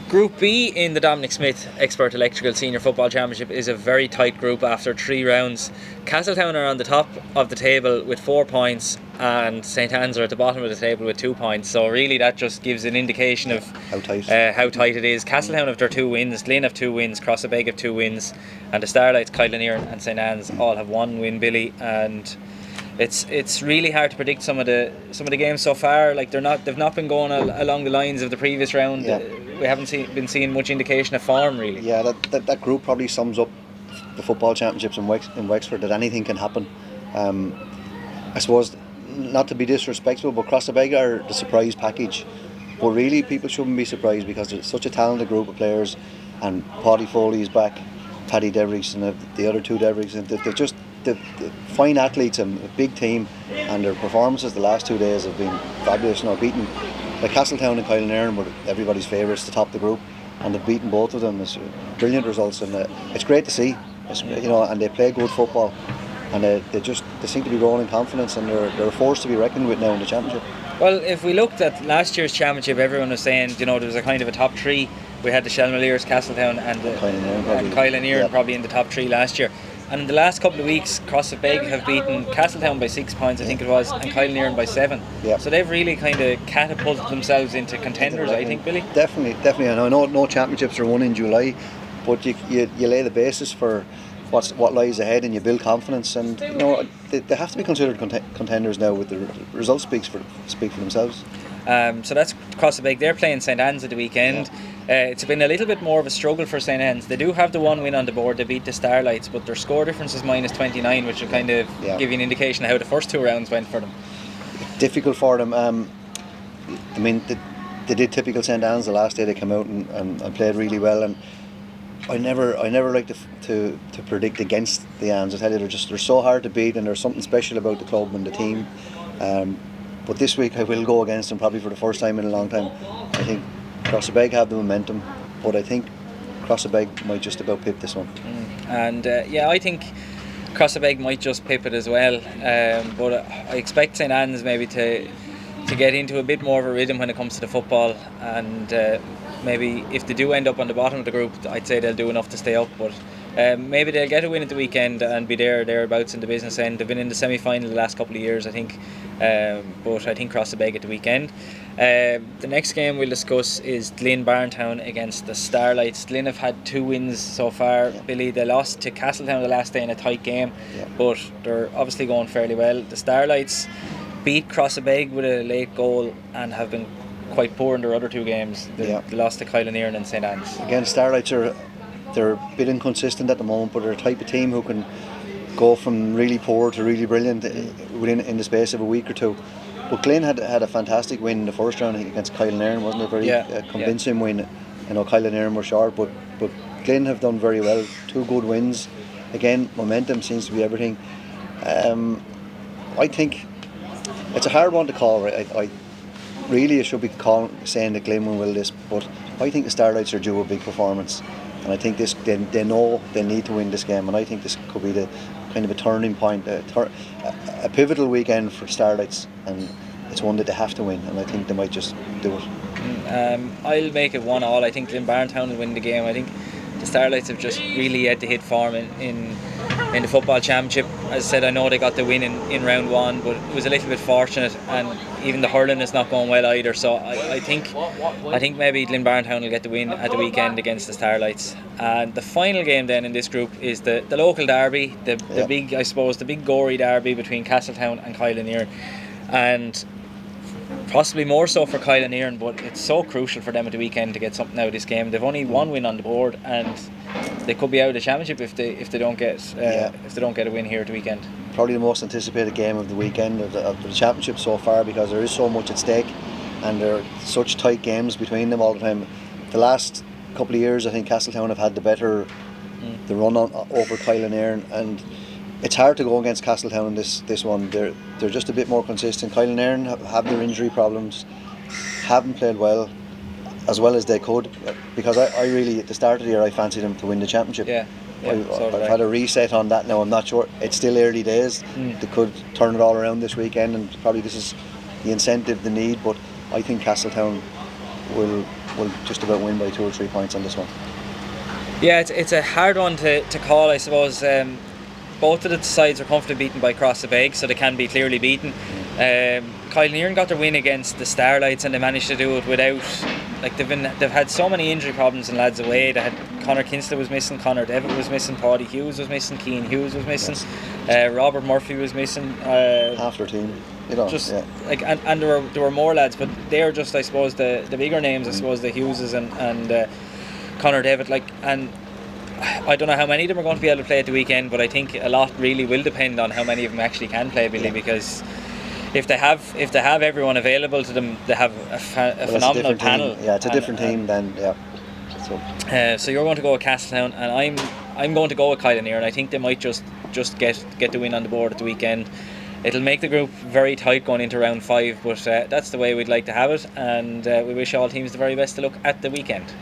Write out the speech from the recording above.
Group B in the Dominic Smith Expert Electrical Senior Football Championship is a very tight group after 3 rounds. Castletown are on the top of the table with 4 points, and St Anne's are at the bottom of the table with 2 points. So really that just gives an indication of how tight it is. Castletown have their 2 wins, Glynn have 2 wins, Crossabeg have 2 wins, and the Starlights, Kilanerin and St Anne's all have 1 win, Billy. And it's really hard to predict some of the games so far. Like they've not been going along the lines of the previous round. Yeah. We haven't been seeing much indication of form, really. Yeah, that group probably sums up the football championships in Wexford, that anything can happen. I suppose, not to be disrespectful, but Crossabeg are the surprise package. But really, people shouldn't be surprised because it's such a talented group of players, and Paddy Foley is back, Paddy Devrigs and the other 2 Devrigs, and they're fine athletes and a big team, and their performances the last 2 days have been fabulous. Beating like Castletown and Kilanerin were everybody's favourites to top the group, and they've beaten both of them. It's brilliant results, and it's great to see. And they play good football, and they seem to be growing in confidence, and they're a force to be reckoned with now in the championship. Well, if we looked at last year's championship, everyone was saying there was a kind of a top 3. We had the Shelmaliers, Castletown and Kilanerin probably in the top 3 last year. And in the last couple of weeks, Crossabeg have beaten Castletown by 6 points, I think it was, and Kilanerin by 7. Yeah. So they've really kind of catapulted themselves into contenders, I think, Billy. Definitely. I know no championships are won in July, but you lay the basis for what lies ahead, and you build confidence. And they have to be considered contenders now, with the results speak for themselves. So that's Crossabeg. They're playing St Anne's at the weekend. Yeah. It's been a little bit more of a struggle for St Anne's. They do have the 1 win on the board. They beat the Starlights, but their score difference is -29, which will kind of give you an indication of how the first 2 rounds went for them. Difficult for them. They did typical St Anne's the last day. They came out and played really well, and I never like to predict against the Annes. I tell you, they're so hard to beat, and there's something special about the club and the team. But this week I will go against them, probably for the first time in a long time. I think Crossabeg have the momentum, but I think Crossabeg might just about pip this one. And I think Crossabeg might just pip it as well. But I expect St Anne's maybe to get into a bit more of a rhythm when it comes to the football, and maybe if they do end up on the bottom of the group, I'd say they'll do enough to stay up. But maybe they'll get a win at the weekend and be thereabouts in the business end. They've been in the semi-final the last couple of years, I think. But I think Crossabeg at the weekend. The next game we'll discuss is Glynn-Barntown against the Starlights. Glynn have had 2 wins so far. Yeah. Billy, they lost to Castletown the last day in a tight game, Yeah. but they're obviously going fairly well. The Starlights beat Crossabeg with a late goal and have been quite poor in their other 2 games. They lost to Kilanerin and St Anne's. Again, Starlights they're a bit inconsistent at the moment, but they're a type of team who can go from really poor to really brilliant in the space of a week or 2. But Glynn had a fantastic win in the first round against Kilanerin, wasn't it? A very convincing win. Kilanerin were short, but Glynn have done very well. 2 good wins. Again, momentum seems to be everything. I think it's a hard one to call. I really should be saying that Glynn will this, but I think the Starlights are due a big performance, and I think they know they need to win this game, and I think this could be the kind of a turning point, a pivotal weekend for Starlights, and it's one that they have to win, and I think they might just do it. I'll make it 1-1. I think Glynn-Barntown will win the game. I think the Starlights have just really had to hit form in the football championship. As I said, I know they got the win in round 1, but it was a little bit fortunate, and even the hurling is not going well either. So I think maybe Glynn-Barntown will get the win at the weekend against the Starlights. And the final game then in this group is the local derby, the big, I suppose, the big gory derby between Castletown and Kilanerin, and possibly more so for Kilanerin, but it's so crucial for them at the weekend to get something out of this game. They've only 1 win on the board, and they could be out of the championship if they don't get a win here at the weekend. Probably the most anticipated game of the weekend of the championship so far, because there is so much at stake, and there are such tight games between them all the time. The last couple of years, I think Castletown have had the better the run on over Kilanerin, and it's hard to go against Castletown this one. They're just a bit more consistent. Kilanerin have their injury problems, haven't played well as they could, because I really, at the start of the year, I fancied them to win the championship. I've had a reset on that now. I'm not sure, it's still early days. They could turn it all around this weekend, and probably this is the incentive they need, but I think Castletown will will just about win by 2 or 3 points on this one. Yeah, it's a hard one to call, I suppose. Both of the sides are comfortably beaten by Crossabeg, so they can be clearly beaten. Kilanerin got their win against the Starlights, and they managed to do it without, like, they've had so many injury problems and lads away. They had Conor Kinsley was missing, Conor Devitt was missing, Paddy Hughes was missing, Keane Hughes was missing, Robert Murphy was missing. Half their team, just like, and there were more lads, but they're just, I suppose, the bigger names. I suppose the Hugheses and Conor Devitt, like, and I don't know how many of them are going to be able to play at the weekend, but I think a lot really will depend on how many of them actually can play, Billy, because if they have everyone available to them, they have a phenomenal panel. Yeah, it's a different team then. Yeah. So you're going to go with Castletown, and I'm going to go with Kilanerin. I think they might just get the win on the board at the weekend. It'll make the group very tight going into round 5, but that's the way we'd like to have it, and we wish all teams the very best to look at the weekend.